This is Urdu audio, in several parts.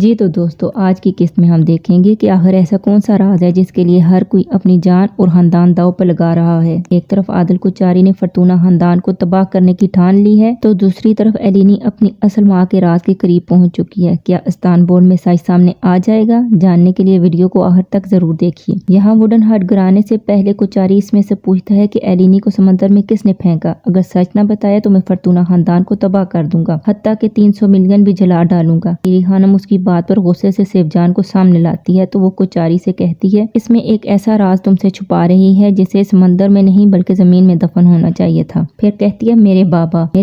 جی تو دوستو، آج کی قسط میں ہم دیکھیں گے کہ آخر ایسا کون سا راز ہے جس کے لیے ہر کوئی اپنی جان اور خاندان داؤ پر لگا رہا ہے۔ ایک طرف عادل کوچاری نے فرتونہ خاندان کو تباہ کرنے کی ٹھان لی ہے تو دوسری طرف ایلینی اپنی اصل ماں کے راز کے قریب پہنچ چکی ہے۔ کیا استنبول میں سچ سامنے آ جائے گا؟ جاننے کے لیے ویڈیو کو آخر تک ضرور دیکھیے۔ یہاں ووڈن ہٹ گرانے سے پہلے کوچاری اس میں سے پوچھتا ہے کہ ایلینی کو سمندر میں کس نے پھینکا؟ اگر سچ نہ بتایا تو میں فرتونہ خاندان کو تباہ کر دوں گا، حتیٰ کہ 300 ملین بھی جلا ڈالوں گا۔ شیری خانم اس کی بات پر غصے سے سیف جان کو سامنے لاتی ہے تو وہ کوچاری سے کہتی ہے، اس میں ایک ایسا راز تم سے چھپا رہی ہے جسے سمندر میں نہیں بلکہ زمین میں دفن ہونا چاہیے تھا۔ پھر کہتی ہے، میرے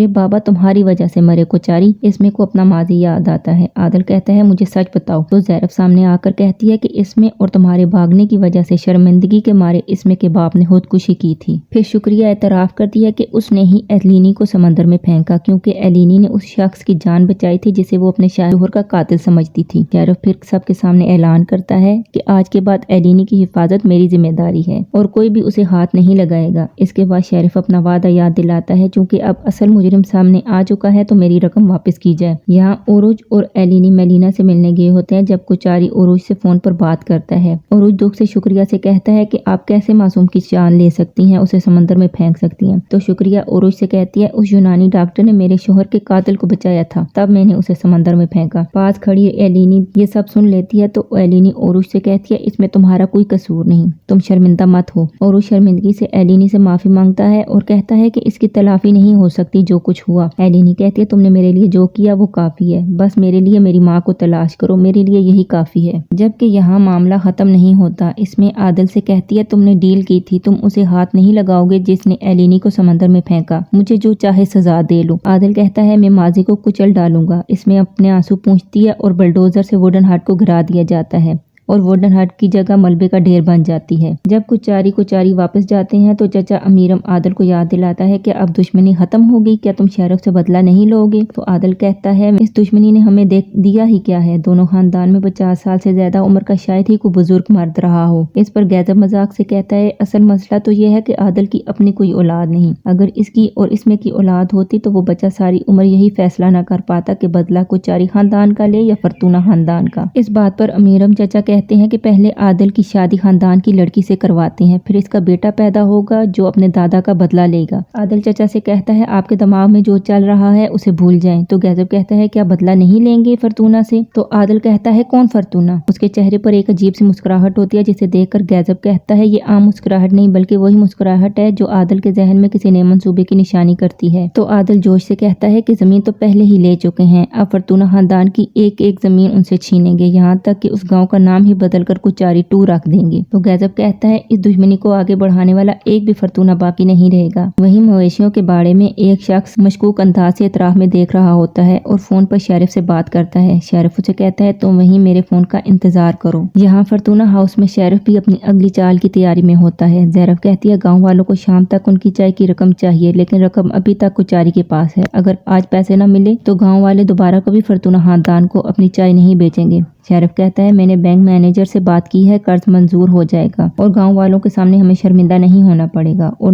بابا تمہاری وجہ سے مرے کوچاری۔ اس میں کو اپنا ماضی یاد آتا ہے۔ عادل کہتا ہے، مجھے سچ بتاؤ تو زیرف سامنے آ کر کہتی ہے کہ اس میں اور تمہارے بھاگنے کی وجہ سے شرمندگی کے مارے اس میں کے باپ نے خودکشی کی تھی۔ پھر شکریہ اعتراف کرتی ہے کہ اس نے ہی ایلینی کو سمندر میں پھینکا کیونکہ ایلینی نے اس شخص کی جان بچائی تھی جسے وہ اپنے شوہر کا قاتل سمجھتی تھی۔ زیرف پھر سب کے سامنے اعلان کرتا ہے کہ آج کے بعد ایلینی کی حفاظت میری ذمہ داری ہے اور کوئی بھی اسے ہاتھ نہیں لگائے گا۔ اس کے بعد شیرف اپنا وعدہ یاد دلاتا ہے، چونکہ اب اصل مجرم سامنے آ چکا ہے تو میری رقم واپس کی جائے۔ یہاں اوروج اور ایلینی میلینا سے ملنے گئے ہوتے ہیں جب کوچاری اوروج سے فون پر بات کرتا ہے۔ اوروج دکھ سے شکریہ سے کہتا ہے کہ آپ کیسے معصوم کی جان لے سکتی ہیں، اسے سمندر میں پھینک سکتی ہیں؟ تو شکریہ اوروج سے کہتی ہے، اس یونانی ڈاکٹر نے میرے شوہر کے قاتل کو بچایا تھا، تب میں نے اسے سمندر میں پھینکا۔ پاس کھڑی ایلینی یہ سب سن لیتی ہے تو ایلینی اوروج سے کہتی ہے، اس میں تمہارا کوئی قصور نہیں، تم شرمندہ مت ہو۔ اوروج شرمندگی سے ایلینی سے معافی مانگتا ہے اور کہتا ہے کہ اس کی تلافی نہیں ہو سکتی جو کچھ ہوا۔ ایلینی کہتی ہے، تم نے میرے لیے جو کیا وہ کافی ہے، بس میرے لیے میری ماں کو تلاش کرو، میرے لیے یہی کافی ہے۔ جبکہ یہاں معاملہ ختم نہیں ہوتا۔ اس میں عادل سے کہتی ہے، تم نے ڈیل کی تھی، تم اسے ہاتھ نہیں لگاؤ گے جس نے ایلینی کو سمندر میں پھینکا، مجھے جو چاہے سزا دے لو۔ عادل کہتا ہے، میں ماضی کو کچل ڈالوں گا۔ اس میں اپنے آنسو پونچھتی ہے اور بلڈوزر سے ووڈن ہٹ کو گرا دیا جاتا ہے اور ووڈن ہٹ کی جگہ ملبے کا ڈھیر بن جاتی ہے۔ جب کوچاری واپس جاتے ہیں تو چچا امیرم عادل کو یاد دلاتا ہے کہ اب دشمنی ختم ہو گئی، کیا تم شیرف سے بدلہ نہیں لو گے؟ تو عادل کہتا ہے، اس دشمنی نے ہمیں دیا ہی کیا ہے؟ دونوں خاندان میں 50 سال سے زیادہ عمر کا شاید ہی کوئی بزرگ مرد رہا ہو۔ اس پر گیزب مذاق سے کہتا ہے، اصل مسئلہ تو یہ ہے کہ عادل کی اپنی کوئی اولاد نہیں، اگر اس کی اور اس میں کی اولاد ہوتی تو وہ بچہ ساری عمر یہی فیصلہ نہ کر پاتا کہ بدلہ کوچاری خاندان کا لے یا فرتونہ خاندان کا۔ اس بات پر امیرم چچا کہتے ہیں کہ پہلے عادل کی شادی خاندان کی لڑکی سے کرواتے ہیں، پھر اس کا بیٹا پیدا ہوگا جو اپنے دادا کا بدلہ لے گا۔ عادل چچا سے کہتا ہے، آپ کے دماغ میں جو چل رہا ہے اسے بھول جائیں۔ تو گیزب کہتا ہے، کیا بدلہ نہیں لیں گے فرتونہ سے؟ تو عادل کہتا ہے، کون فرتونہ؟ اس کے چہرے پر ایک عجیب سی مسکراہٹ ہوتی ہے جسے دیکھ کر گیزب کہتا ہے، یہ عام مسکراہٹ نہیں بلکہ وہی مسکراہٹ ہے جو عادل کے ذہن میں کسی نئے منصوبے کی نشانی کرتی ہے۔ تو عادل جوش سے کہتا ہے کہ زمین تو پہلے ہی لے چکے ہیں، اب فرتونہ خاندان کی ایک ایک زمین ان سے چھینیں گے، یہاں تک کہ اس گاؤں کا نام ہی بدل کر کوچاری 2 رکھ دیں گے۔ تو گیزب کہتا ہے، اس دشمنی کو آگے بڑھانے والا ایک بھی فرتونہ باقی نہیں رہے گا۔ وہیں مویشیوں کے باڑے میں ایک شخص مشکوک انداز سے اطراف میں دیکھ رہا ہوتا ہے اور فون پر شیرف سے بات کرتا ہے۔ شیرف اسے کہتا ہے، تم وہیں میرے فون کا انتظار کرو۔ یہاں فرتونہ ہاؤس میں شیرف بھی اپنی اگلی چال کی تیاری میں ہوتا ہے۔ زیرف کہتی ہے، گاؤں والوں کو شام تک ان کی چائے کی رقم چاہیے، لیکن رقم ابھی تک کوچاری کے پاس ہے، اگر آج پیسے نہ ملے تو گاؤں والے دوبارہ کبھی فرتونہ خاندان کو اپنی چائے نہیں بیچیں گے۔ شیرف کہتا ہے، میں نے بینک مینیجر سے بات کی ہے، قرض منظور ہو جائے گا اور گاؤں والوں کے سامنے ہمیں شرمندہ نہیں ہونا پڑے گا، اور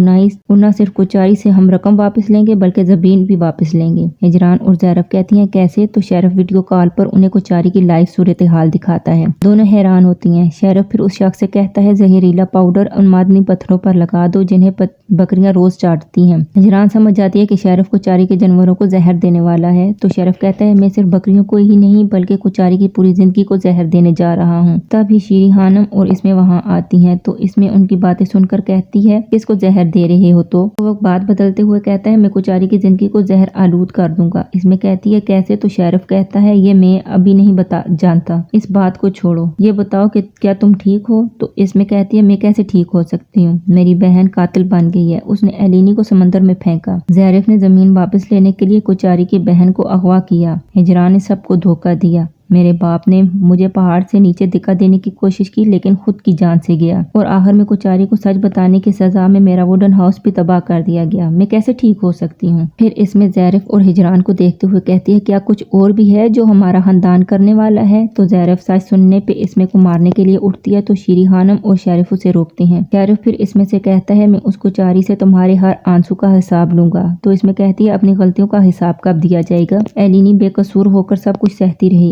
نہ صرف کوچاری سے ہم رقم واپس لیں گے بلکہ زمین بھی واپس لیں گے۔ ہجران اور زیرف کہتی ہیں، کیسے؟ تو شیرف ویڈیو کال پر انہیں کوچاری کی لائیو صورتحال دکھاتا ہے۔ دونوں حیران ہوتی ہیں۔ شیرف پھر اس شخص سے کہتا ہے، زہریلا پاؤڈر ان معدنی پتھروں پر لگا دو جنہیں بکریاں روز چاٹتی ہیں۔ ہجران سمجھ جاتی ہے کہ شیرف کوچاری کے جانوروں کو زہر دینے والا ہے تو شیرف کہتا ہے، میں صرف بکریوں کو ہی نہیں بلکہ کوچاری کی پوری زندگی کو زہر دینے جا رہا ہوں۔ تب ہی شیری خانم اور اس میں وہاں آتی ہیں تو اس میں ان کی باتیں سن کر کہتی ہے، کس کو زہر دے رہے ہو؟ تو وہ بات بدلتے ہوئے کہتا ہے، میں کوچاری کی زندگی کو زہر آلود کر دوں گا۔ اس میں کہتی ہے، کیسے؟ تو شیرف کہتا ہے، یہ میں ابھی نہیں جانتا، اس بات کو چھوڑو، یہ بتاؤ کہ کیا تم ٹھیک ہو؟ تو اس میں کہتی ہے، میں کیسے ٹھیک ہو سکتی ہوں، میری بہن قاتل بن گئی ہے، اس نے ایلینی کو سمندر میں پھینکا، زیرف نے زمین واپس لینے کے لیے کوچاری کی بہن کو اغوا کیا، ہجران نے سب کو دھوکہ دیا، میرے باپ نے مجھے پہاڑ سے نیچے دھکا دینے کی کوشش کی لیکن خود کی جان سے گیا، اور آخر میں کوچاری کو سچ بتانے کی سزا میں میرا ووڈن ہاؤس بھی تباہ کر دیا گیا، میں کیسے ٹھیک ہو سکتی ہوں؟ پھر اس میں زیرف اور ہجران کو دیکھتے ہوئے کہتی ہے، کیا کچھ اور بھی ہے جو ہمارا خاندان کرنے والا ہے؟ تو زیرف سچ سننے پہ اس میں کو مارنے کے لیے اٹھتی ہے تو شیری خانم اور شیرف اسے روکتے ہیں۔ شیرف پھر اس میں سے کہتا ہے، میں اس کوچاری سے تمہارے ہر آنسو کا حساب لوں گا۔ تو اس میں کہتی ہے، اپنی غلطیوں کا حساب کب دیا جائے گا؟ ایلینی بے قصور ہو کر سب کچھ سہتی رہی،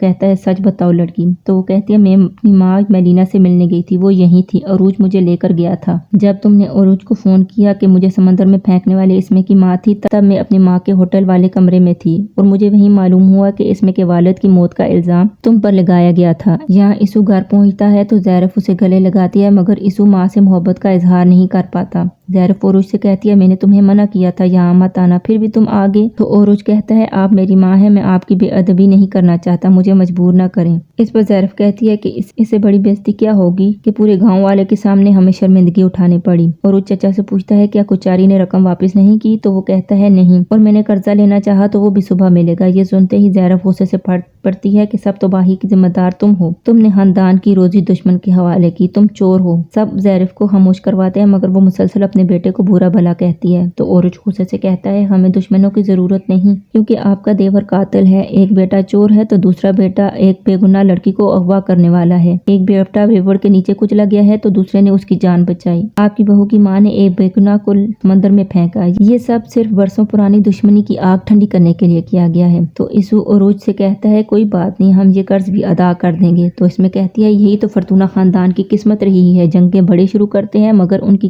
کہتا ہے سچ بتاؤ لڑکی۔ تو وہ کہتی ہے میں اپنی ماں میلینا سے ملنے گئی تھی، وہ یہیں تھی، عروج مجھے لے کر گیا تھا۔ جب تم نے عروج کو فون کیا کہ مجھے سمندر میں پھینکنے والے اسمے کی ماں تھی، تب میں اپنی ماں کے ہوٹل والے کمرے میں تھی اور مجھے وہیں معلوم ہوا کہ اسمے کے والد کی موت کا الزام تم پر لگایا گیا تھا۔ یہاں اسو گھر پہنچتا ہے تو زیرف اسے گلے لگاتی ہے مگر اسو ماں سے محبت کا اظہار نہیں کر پاتا۔ زیرف عروج سے کہتی ہے میں نے تمہیں منع کیا تھا یہاں مت آنا، پھر بھی تم آ گئے۔ تو عروج کہتا ہے آپ میری ماں ہیں، میں آپ کی بے ادبی نہیں کرنا چاہتا، مجھے مجبور نہ کریں۔ اس پر زیرف کہتی ہے کہ اس سے بڑی بے عزتی کیا ہوگی کہ پورے گاؤں والے کے سامنے ہمیں شرمندگی اٹھانی پڑی۔ عروج چچا سے پوچھتا ہے کیا کچاری نے رقم واپس نہیں کی؟ تو وہ کہتا ہے نہیں، اور میں نے قرضہ لینا چاہا تو وہ بھی صبح ملے گا۔ یہ سنتے ہی زیرف غصے سے پڑتی ہے کہ سب تباہی کی ذمہ دار تم ہو، تم نے خاندان کی روزی دشمن کے حوالے کی، تم چور ہو۔ سب زیرف کو خاموش کرواتے ہیں مگر وہ مسلسل اپنے بیٹے کو برا بھلا کہتی ہے۔ تو عروج غصے سے کہتا ہے ہمیں دشمنوں کی ضرورت نہیں، کیونکہ آپ کا دیور قاتل ہے، ایک بیٹا چور ہے تو دوسرا بیٹا ایک بے گناہ لڑکی کو اغوا کرنے والا ہے، ایک بیٹا ریوڑ کے نیچے کچلا گیا ہے تو دوسرے نے اس کی جان بچائی، آپ کی بہو کی ماں نے ایک بے گناہ کو سمندر میں پھینکا، یہ سب صرف برسوں پرانی دشمنی کی آگ ٹھنڈی کرنے کے لیے کیا گیا ہے۔ تو اسو عروج سے کہتا ہے کوئی بات نہیں، ہم یہ قرض بھی ادا کر دیں گے۔ تو اس میں کہتی ہے یہی تو فرتونہ خاندان کی قسمت رہی ہے، جنگیں بڑے شروع کرتے ہیں مگر ان کی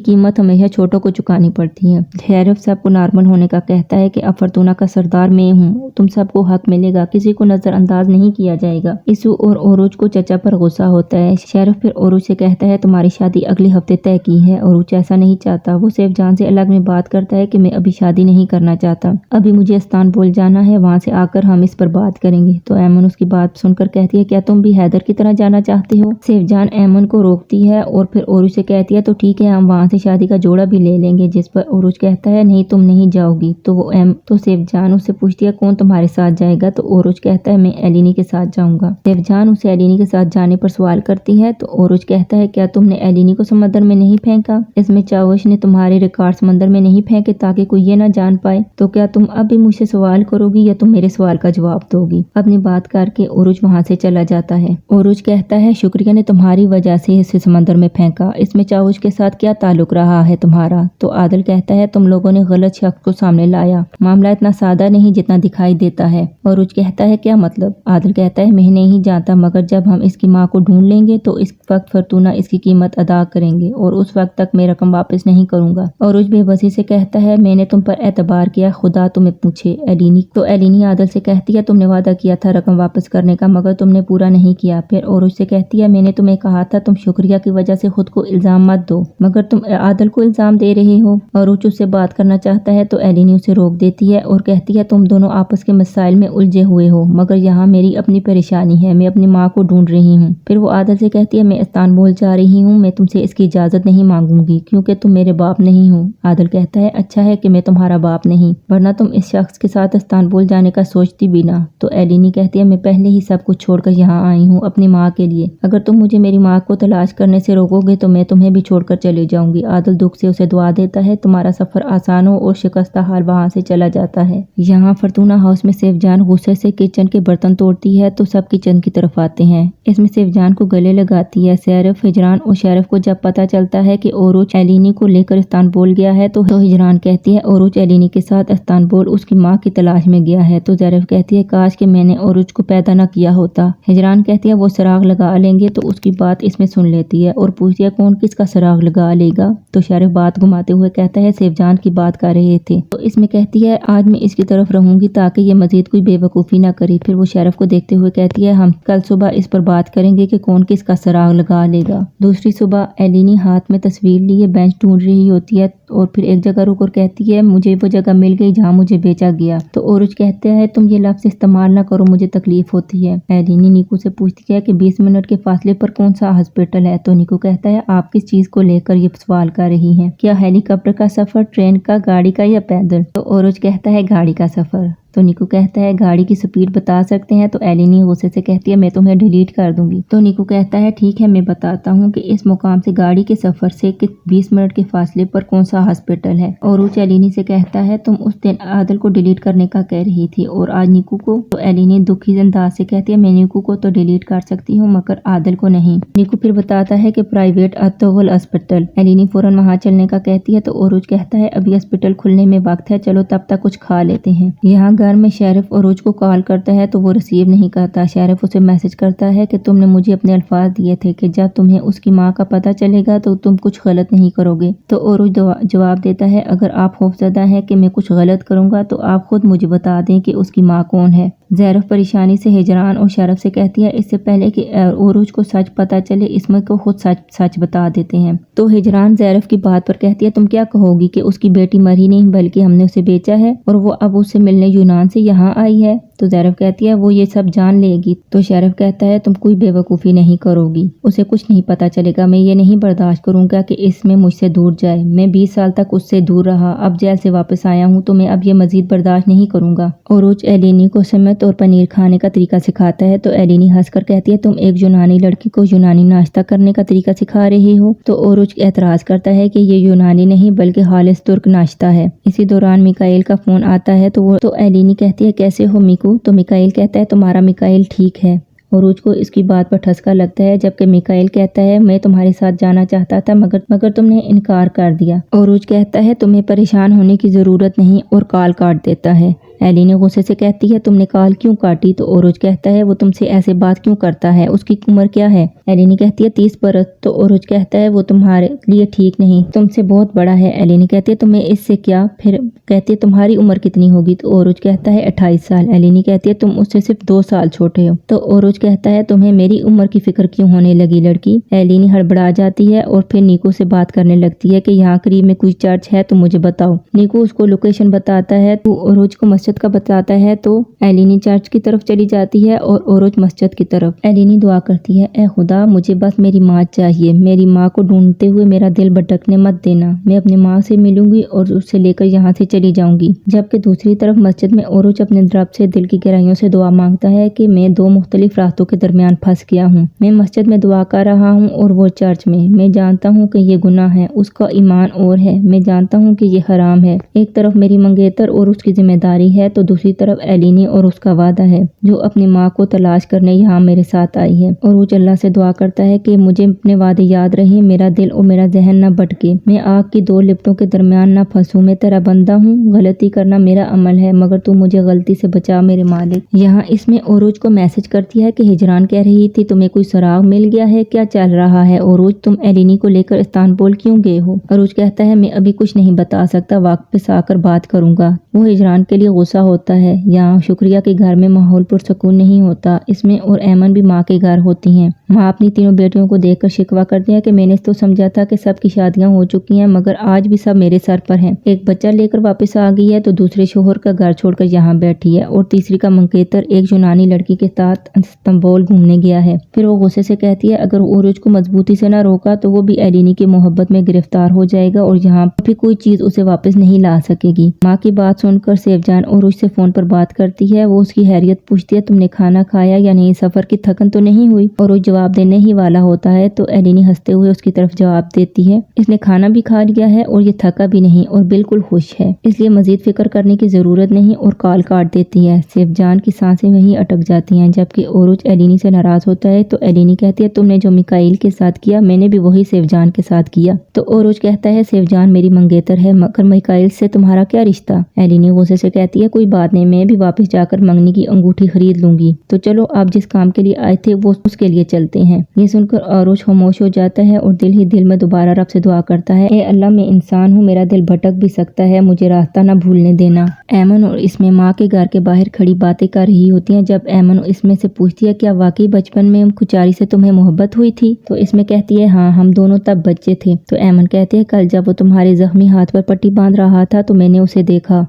قیمت ہمیشہ چھوٹوں کو چکانی پڑتی ہے۔ زیرف سب کو نارمل ہونے کا کہتا ہے کہ اب فرتونہ کا سردار میں ہوں، تم سب کو حق ملے گا، کسی کو نظر انداز نہیں کیا جائے گا۔ اسو اور عروج کو چچا پر غصہ ہوتا ہے۔ زیرف پھر عروج سے کہتا ہے تمہاری شادی اگلے ہفتے طے کی ہے۔ عروج ایسا نہیں چاہتا، وہ سیف جان سے الگ میں بات کرتا ہے کہ میں ابھی شادی نہیں کرنا چاہتا، ابھی مجھے استنبول جانا ہے، وہاں سے آ کر ہم اس پر بات کریں گے۔ تو ایمن اس کی بات سن کر کہتی ہے کیا تم بھی حیدر کی طرح جانا چاہتے ہو؟ سیف جان ایمن کو روکتی ہے اور پھر عروج سے کہتی ہے تو ٹھیک ہے، ہم وہاں سے شادی کا جوڑا بھی لے لیں گے، جس پر عروج کہتا ہے نہیں تم نہیں جاؤ گی۔ تو سیف جان اس سے پوچھتی ہے کون تمہارے ساتھ جائے گا؟ تو عروج کہتا ہے میں ایلینی کے ساتھ جاؤں گا۔ سیف جان اسے ایلینی کے ساتھ جانے پر سوال کرتی ہے تو عروج کہتا ہے کیا تم نے ایلینی کو سمندر میں نہیں پھینکا؟ اس میں چاوش نے تمہارے ریکارڈ سمندر میں نہیں پھینکے تاکہ کوئی یہ نہ جان پائے؟ تو کیا تم اب بھی مجھ سے سوال کرو گی یا تم میرے سوال کا جواب دو گی؟ اپنی بات کر کے عروج وہاں سے چلا جاتا ہے۔ عروج کہتا ہے شکریہ نے تمہاری وجہ سے اسے سمندر میں پھینکا، اس میں چاوش کے ساتھ کیا تعلق رہا ہے تمہارا؟ تو عادل کہتا ہے تم لوگوں نے غلط شخص کو سامنے لایا، معاملہ اتنا سادہ نہیں جتنا دکھائی دیتا ہے۔ عروج کہتا ہے کیا مطلب؟ عادل کہتا ہے میں نہیں جانتا مگر جب ہم اس کی ماں کو ڈھونڈ لیں گے تو اس وقت فرتونہ اس کی قیمت ادا کریں گے اور اس وقت تک میں رقم واپس نہیں کروں گا۔ عروج بے بسی سے کہتا ہے میں نے تم پر اعتبار کیا، خدا تمہیں پوچھے۔ ایلینی عادل سے کہتی ہے تم نے وعدہ کیا تھا رقم واپس کرنے کا مگر تم نے پورا نہیں کیا۔ پھر عروج سے کہتی ہے میں نے تمہیں کہا تھا تم شکریہ کی وجہ سے خود کو الزام مت دو مگر تم عادل کو الزام دے رہے ہو۔ عروج اس سے بات کرنا چاہتا ہے تو ایلینی اسے روک دیتی ہے اور کہتی ہے تم دونوں آپس کے مسائل میں الجھے ہوئے ہو مگر یہاں میری اپنی پریشانی ہے، میں اپنی ماں کو ڈھونڈ رہی ہوں۔ پھر وہ عادل سے کہتی ہے میں استنبول جا رہی ہوں، میں تم سے اس کی اجازت نہیں مانگوں گی کیونکہ تم میرے باپ نہیں ہو۔ عادل کہتا ہے اچھا ہے کہ میں تمہارا باپ نہیں، ورنہ تم اس شخص کے ساتھ استنبول جانے کا سوچتی بھی نہ۔ تو ایلینی کہتی ہے میں پہلے ہی سب کچھ چھوڑ کر یہاں آئی ہوں اپنی ماں کے لیے، اگر تم مجھے میری ماں کو تلاش کرنے سے روکو گے تو میں تمہیں بھی چھوڑ کر چلی جاؤں گی۔ عادل دکھ سے اسے دعا دیتا ہے تمہارا سفر آسان ہو اور شکستہ حال وہاں سے چلا جاتا ہے۔ یہاں فرتونہ ہاؤس میں سیف جان غصے سے کچن کے برتن توڑتی ہے تو سب کچن کی طرف آتے ہیں۔ اس میں سیف جان کو گلے لگاتی ہے۔ زیرف، ہجران اور شیرف کو جب پتہ چلتا ہے کہ عروج ایلینی کو لے کر استنبول گیا ہے تو ہجران کہتی ہے عروج ایلینی کے ساتھ استنبول اس کی ماں کی تلاش میں گیا ہے۔ تو زیرف کہتی ہے کاش کہ میں نے عروج کو پیدا نہ کیا ہوتا۔ ہجران کہتی ہے وہ سراغ لگا لیں گے تو اس کی بات اس میں سن لیتی ہے اور پوچھتی ہے کون کس کا سراغ لگا لے گا؟ تو شیرف بات گھماتے ہوئے کہتا ہے سیف جان کی بات کر رہے تھے۔ تو اس میں کہتی ہے آج میں اس کی طرف رہوں گی تاکہ یہ مزید کوئی بے وقوفی نہ کرے۔ پھر وہ شیرف کو دیکھتے ہوئے کہتی ہے ہم کل صبح اس پر بات کریں گے کہ کون کس کا سراغ لگا لے گا۔ دوسری صبح ایلینی ہاتھ میں تصویر لیے بینچ ڈھونڈ رہی ہوتی ہے اور پھر ایک جگہ رک کر کہتی ہے مجھے وہ جگہ مل گئی جہاں مجھے بیچا گیا۔ تو عروج کہتا ہے تم یہ لفظ استعمال نہ کرو، مجھے تکلیف ہوتی ہے۔ ایلینی نیکو سے پوچھتی ہے کہ 20 منٹ کے فاصلے پر کون سا ہاسپٹل ہے؟ تو نیکو کہتا ہے آپ کس چیز کو لے کر یہ سوال کر رہی ہیں؟ کیا ہیلی کاپٹر کا سفر، ٹرین کا، گاڑی کا یا پیدل؟ تو عروج کہتا ہے گاڑی کا سفر۔ تو نیکو کہتا ہے گاڑی کی سپیڈ بتا سکتے ہیں؟ تو ایلینی غصے سے کہتی ہے میں تمہیں ڈیلیٹ کر دوں گی۔ تو نیکو کہتا ہے ٹھیک ہے میں بتاتا ہوں کہ اس مقام سے گاڑی کے سفر سے 20 منٹ کے فاصلے پر کون سا ہاسپٹل ہے۔ عروج ایلینی سے کہتا ہے تم اس دن عادل کو ڈیلیٹ کرنے کا کہہ رہی تھی اور آج نیکو کو؟ تو ایلینی دکھی انداز سے کہتی ہے میں نیکو کو تو ڈیلیٹ کر سکتی ہوں مگر عادل کو نہیں۔ نیکو پھر بتاتا ہے کہ پرائیویٹ اتغل ہاسپٹل۔ ایلینی فوراً وہاں چلنے کا کہتی ہے تو عروج کہتا ہے ابھی ہاسپٹل کھلنے میں وقت ہے، چلو تب تک کچھ کھا لیتے ہیں۔ یہاں گھر میں شیرف عروج کو کال کرتا ہے تو وہ ریسیو نہیں کرتا۔ شیرف اسے میسج کرتا ہے کہ تم نے مجھے اپنے الفاظ دیے تھے کہ جب تمہیں اس کی ماں کا پتہ چلے گا تو تم کچھ غلط نہیں کرو گے۔ تو عروج جواب دیتا ہے اگر آپ خوفزدہ ہیں کہ میں کچھ غلط کروں گا تو آپ خود مجھے بتا دیں کہ اس کی ماں کون ہے۔ زیرف پریشانی سے ہجران اور شیرف سے کہتی ہے اس سے پہلے کہ عروج کو سچ پتہ چلے اسمت کو خود سچ بتا دیتے ہیں۔ تو ہجران زیرف کی بات پر کہتی ہے تم کیا کہو گی کہ اس کی بیٹی مری نہیں بلکہ ہم نے اسے بیچا ہے اور وہ اب اس سے ملنے یونان سے یہاں آئی ہے۔ تو زیرف کہتی ہے وہ یہ سب جان لے گی۔ تو شیرف کہتا ہے تم کوئی بے وقوفی نہیں کرو گی، اسے کچھ نہیں پتہ چلے گا۔ میں یہ نہیں برداشت کروں گا کہ اس میں مجھ سے دور جائے۔ میں 20 سال تک اس سے دور رہا، اب جیل سے واپس آیا ہوں تو میں اب یہ مزید برداشت نہیں کروں گا۔ عروج ایلینی کو سمت اور پنیر کھانے کا طریقہ سکھاتا ہے تو ایلینی ہنس کر کہتی ہے تم ایک یونانی لڑکی کو یونانی ناشتہ کرنے کا طریقہ سکھا رہی ہو۔ تو عروج اعتراض کرتا ہے کہ یہ یونانی نہیں بلکہ خالص ترک ناشتہ ہے۔ اسی دوران میکائیل کا فون آتا ہے تو ایلینی کہتی ہے کیسے ہو میکو؟ تو میکائیل کہتا ہے تمہارا میکائیل ٹھیک ہے۔ عروج کو اس کی بات پر ٹھسکا لگتا ہے جبکہ میکائیل کہتا ہے میں تمہارے ساتھ جانا چاہتا تھا مگر تم نے انکار کر دیا۔ عروج کہتا ہے تمہیں پریشان ہونے کی ضرورت نہیں اور کال کاٹ دیتا ہے۔ ایلینی غصے سے کہتی ہے تم نے کال کیوں کاٹی؟ تو عروج کہتا ہے وہ تم سے ایسے بات کیوں کرتا ہے، اس کی عمر کیا ہے؟ ایلینی کہتی ہے 30 برس۔ تو عروج کہتا ہے وہ تمہارے لیے ٹھیک نہیں، تم سے بہت بڑا ہے۔ ایلینی کہتی ہے تمہیں اس سے کیا؟ پھر کہتی ہے تمہاری عمر کتنی ہوگی؟ تو عروج کہتا ہے 28 سال۔ ایلینی کہتی ہے تم اس سے صرف 2 سال چھوٹے ہو۔ تو عروج کہتا ہے تمہیں میری عمر کی فکر کیوں ہونے لگی لڑکی؟ ایلینی ہڑبڑا جاتی ہے اور پھر نیکو سے بات کرنے لگتی ہے کہ یہاں قریب میں کوئی چرچ ہے تو مجھے بتاؤ۔ نیکو اس کو لوکیشن بتاتا ہے تو عروج کو مسجد کا بتاتا ہے تو ایلینی چرچ کی طرف چلی جاتی ہے اور عروج مسجد کی طرف۔ ایلینی دعا کرتی ہے اے خدا مجھے بس میری ماں چاہیے، میری ماں کو ڈھونڈتے ہوئے میرا دل بھٹکنے مت دینا، میں اپنی ماں سے ملوں گی اور اسے لے کر یہاں سے چلی جاؤں گی۔ جبکہ دوسری طرف مسجد میں عروج اپنے رب سے دل کی گہرائیوں سے دعا مانگتا ہے کہ میں 2 مختلف راستوں کے درمیان پھنس گیا ہوں، میں مسجد میں دعا کر رہا ہوں اور وہ چرچ میں جانتا ہوں کہ یہ گناہ ہے، اس کا ایمان اور ہے، میں جانتا ہوں کہ یہ حرام ہے۔ ایک طرف میری منگیتر اور اس کی ذمہ داری ہے تو دوسری طرف ایلینی اور اس کا وعدہ ہے جو اپنی ماں کو تلاش کرنے یہاں میرے ساتھ آئی ہے۔ عروج اللہ سے دعا کرتا ہے کہ مجھے اپنے وعدے یاد رہیں، میرا دل اور میرا ذہن نہ بھٹکے، میں آگ کی 2 لپٹوں کے درمیان نہ پھنسوں، میں تیرا بندہ ہوں، غلطی کرنا میرا عمل ہے مگر تو مجھے غلطی سے بچا میرے مالک۔ یہاں اس میں عروج کو میسج کرتی ہے کہ ہجران کہہ رہی تھی تمہیں کوئی سراغ مل گیا ہے، کیا چل رہا ہے عروج؟ تم ایلینی کو لے کر استنبول کیوں گئے ہو؟ عروج کہتا ہے میں ابھی کچھ نہیں بتا سکتا، واپس آ کر بات کروں گا۔ وہ ہجران کے لیے غصہ ہوتا ہے۔ یہاں شکریہ کے گھر میں ماحول پرسکون نہیں ہوتا، اس میں اور ایمن بھی ماں کے گھر ہوتی ہیں۔ ماں اپنی تینوں بیٹیوں کو دیکھ کر شکوہ کرتی ہے کہ میں نے تو سمجھا تھا کہ سب کی شادیاں ہو چکی ہیں مگر آج بھی سب میرے سر پر ہیں۔ ایک بچہ لے کر واپس آ گئی ہے تو دوسرے شوہر کا گھر چھوڑ کر یہاں بیٹھی ہے اور تیسری کا منگیتر ایک یونانی لڑکی کے ساتھ استنبول گھومنے گیا ہے۔ پھر وہ غصے سے کہتی ہے اگر عروج کو مضبوطی سے نہ روکا تو وہ بھی ایلینی کی محبت میں گرفتار ہو جائے گا اور یہاں بھی کوئی چیز اسے واپس نہیں لا سکے گی۔ ماں کی بات سن کر سیف جان عروج سے فون پر بات کرتی ہے، وہ اس کی خیریت پوچھتی ہے تم نے کھانا کھایا یا نہیں، سفر کی تھکن تو نہیں ہوئی؟ عروج جواب دینے ہی والا ہوتا ہے تو ایلینی ہنستے ہوئے اس کی طرف جواب دیتی ہے اس نے کھانا بھی کھا لیا ہے اور یہ تھکا بھی نہیں اور بالکل خوش ہے، اس لیے مزید فکر کرنے کی ضرورت نہیں اور کال کاٹ دیتی ہے۔ سیف جان کی سانسیں وہیں اٹک جاتی ہیں جبکہ عروج ایلینی سے ناراض ہوتا ہے تو ایلینی کہتی ہے تم نے جو میکائیل کے ساتھ کیا میں نے بھی وہی سیف جان کے ساتھ کیا۔ تو عروج کہتا ہے سیف جان میری منگیتر ہے مگر میکائیل سے تمہارا کیا رشتہ؟ ایلینی غصے سے کہتی ہے کوئی بات نہیں، میں بھی واپس جا کر منگنی کی انگوٹھی خرید لوں گی، تو چلو آپ جس کام کے لیے آئے تھے وہ اس کے لیے چلتے ہیں۔ یہ سن کر عروج خاموش ہو جاتا ہے اور دل ہی دل میں دوبارہ رب سے دعا کرتا ہے اے اللہ میں انسان ہوں، میرا دل بھٹک بھی سکتا ہے، مجھے راستہ نہ بھولنے دینا۔ ایمن اور اس میں ماں کے گھر کے باہر کھڑی باتیں کر رہی ہوتی ہیں جب ایمن اس میں سے پوچھتی ہے کیا واقعی بچپن میں کچاری سے تمہیں محبت ہوئی تھی؟ تو اس میں کہتی ہے ہاں ہم دونوں تب بچے تھے۔ تو ایمن کہتے ہیں کل جب وہ تمہارے زخمی ہاتھ پر پٹی باندھ رہا تھا تو میں نے اسے دیکھا،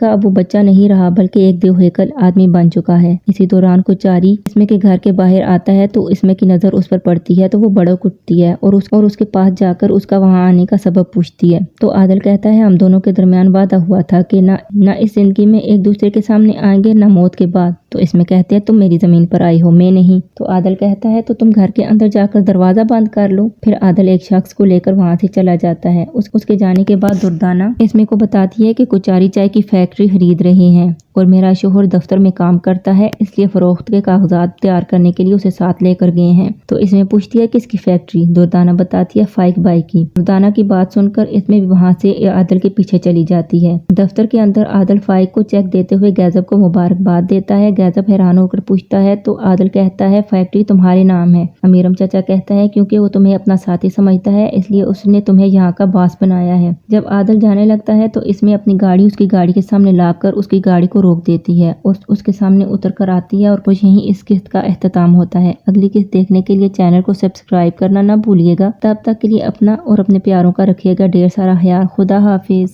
اب وہ بچہ نہیں رہا بلکہ ایک دیوہیکل آدمی بن چکا ہے۔ اسی دوران کچاری اس میں کے گھر کے باہر آتا ہے تو اس میں کی نظر اس پر پڑتی ہے تو وہ بڑک اٹھتی ہے اور اس کے پاس جا کر اس کا وہاں آنے کا سبب پوچھتی ہے۔ تو عادل کہتا ہے ہم دونوں کے درمیان وعدہ ہوا تھا کہ نہ اس زندگی میں ایک دوسرے کے سامنے آئیں گے نہ موت کے بعد۔ تو اس میں کہتے ہیں تم میری زمین پر آئی ہو، میں نہیں۔ تو عادل کہتا ہے تو تم گھر کے اندر جا کر دروازہ بند کر لو۔ پھر عادل ایک شخص کو لے کر وہاں سے چلا جاتا ہے۔ اس کے جانے کے بعد دردانہ اس میں کو بتاتی ہے کہ کچاری چائے کی فیکٹری خرید رہے ہیں۔ اور میرا شوہر دفتر میں کام کرتا ہے، اس لیے فروخت کے کاغذات تیار کرنے کے لیے اسے ساتھ لے کر گئے ہیں۔ تو اس میں پوچھتی ہے کس کی فیکٹری؟ دردانہ بتاتی ہے فائق بھائی کی۔ دردانہ کی بات سن کر اس میں بھی وہاں سے عادل کے پیچھے چلی جاتی ہے۔ دفتر کے اندر عادل فائق کو چیک دیتے ہوئے گیزب کو مبارکباد دیتا ہے۔ گیزب حیران ہو کر پوچھتا ہے تو عادل کہتا ہے فیکٹری تمہارے نام ہے۔ امیرم چچا کہتا ہے کیونکہ وہ تمہیں اپنا ساتھی سمجھتا ہے اس لیے اس نے تمہیں یہاں کا باس بنایا ہے۔ جب عادل جانے لگتا ہے تو اس میں اپنی گاڑی اس کی گاڑی کے سامنے لا کر اس کی گاڑی کو روک دیتی ہے اور اس کے سامنے اتر کر آتی ہے اور کچھ یہیں اس قسط کا اختتام ہوتا ہے۔ اگلی قسط دیکھنے کے لیے چینل کو سبسکرائب کرنا نہ بھولیے گا۔ تب تک کے لیے اپنا اور اپنے پیاروں کا رکھیے گا ڈھیر سارا خیال۔ خدا حافظ۔